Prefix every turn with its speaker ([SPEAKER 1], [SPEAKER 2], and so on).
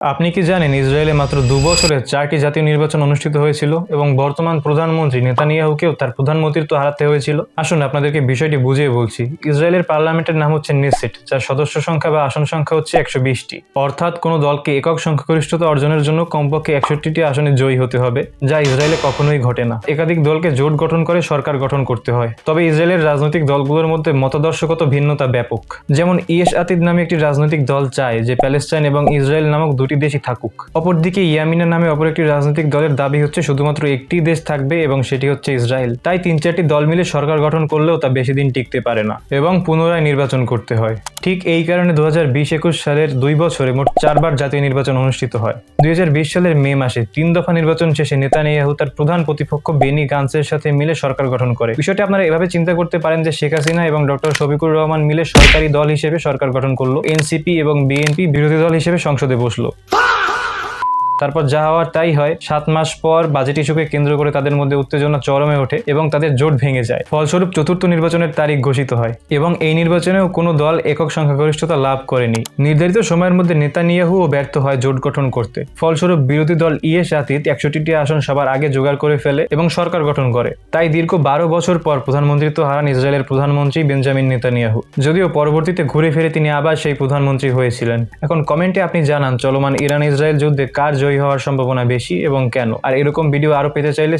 [SPEAKER 1] আপনি কি জানেন ইসরায়েলে মাত্র ২ বছরে ৪টি জাতীয় নির্বাচন অনুষ্ঠিত হয়েছিল এবং বর্তমান প্রধানমন্ত্রী নেতানিয়াহুকেও তার প্রধানমন্ত্রিত্ব হারাতে হয়েছিল? আসুন আপনাদেরকে বিষয়টি বুঝিয়ে বলছি। ইসরায়েলের পার্লামেন্টের নাম হচ্ছে নেসেট, যার সদস্য সংখ্যা বা আসন সংখ্যা হচ্ছে ১২০টি। অর্থাৎ কোনো দলকে একক সংখ্যাগরিষ্ঠতা অর্জনের জন্য কমপক্ষে ৬১টি আসনে জয়ী হতে হবে, যা ইসরায়েলে কখনোই ঘটে না। একাধিক দলকে জোট গঠন করে সরকার গঠন করতে হয়। তবে ইসরায়েলের রাজনৈতিক দলগুলোর মধ্যে মতাদর্শগত ভিন্নতা ব্যাপক। যেমন ইয়েশ আতিদ নামে একটি রাজনৈতিক দল চায় যে প্যালেস্টাইন এবং ইসরায়েল নামক দুটি দেশই থাকুক। অপরদিকে ইয়ামিনা নামে অপর একটি রাজনৈতিক দলের দাবি হচ্ছে শুধুমাত্র একটি দেশ থাকবে এবং সেটি হচ্ছে ইসরায়েল। তাই ৩-৪টি দল মিলে সরকার গঠন করলেও তা বেশি দিন টিকতে পারে না এবং পুনরায় নির্বাচন করতে হয়। ঠিক এই কারণে ২০২০-২১ সালের ২ বছরে মোট ৪বার জাতীয় নির্বাচন অনুষ্ঠিত হয়। ২০২০ সালের মে মাসে ৩ দফা নির্বাচন শেষে নেতানিয়াহু তার প্রধান প্রতিপক্ষ বেনি গান্সের সাথে মিলে সরকার গঠন করে। বিষয়টি আপনারা এভাবে চিন্তা করতে পারেন যে শেখ হাসিনা এবং ডক্টর শফিকুর রহমান মিলে সরকারি দল হিসেবে সরকার গঠন করলো, এনসিপি এবং বিএনপি বিরোধী দল হিসেবে সংসদে বসলো। তারপর যা হওয়ার তাই হয়। ৭ মাস পর বাজেট ইস্যুকে কেন্দ্র করে তাদের মধ্যে উত্তেজনা চরমে ওঠে এবং তাদের জোট ভেঙে যায়। ফলস্বরূপ চতুর্থ নির্বাচনের তারিখ ঘোষিত হয় এবং এই নির্বাচনেও কোনো দল একক সংখ্যাগরিষ্ঠতা লাভ করেনি। নির্ধারিত সময়ের মধ্যে নেতানিয়াহুও ব্যর্থ হয় জোট গঠন করতে। ফলস্বরূপ বিরোধী দল ইয়েশ আতিদ ৬১টি আসন সবার আগে জোগাড় করে ফেলে এবং সরকার গঠন করে। তাই দীর্ঘ ১২ বছর পর প্রধানমন্ত্রিত্ব হারান ইসরায়েলের প্রধানমন্ত্রী বেঞ্জামিন নেতানিয়াহু, যদিও পরবর্তীতে ঘুরে ফিরে তিনি আবার সেই প্রধানমন্ত্রী হয়েছিলেন। এখন কমেন্টে আপনি জানান চলমান ইরান ইসরায়েল যুদ্ধে কার জয়ী হওয়ার সম্ভাবনা বেশি এবং কেন। আর এরকম ভিডিও আরো পেতে চাইলে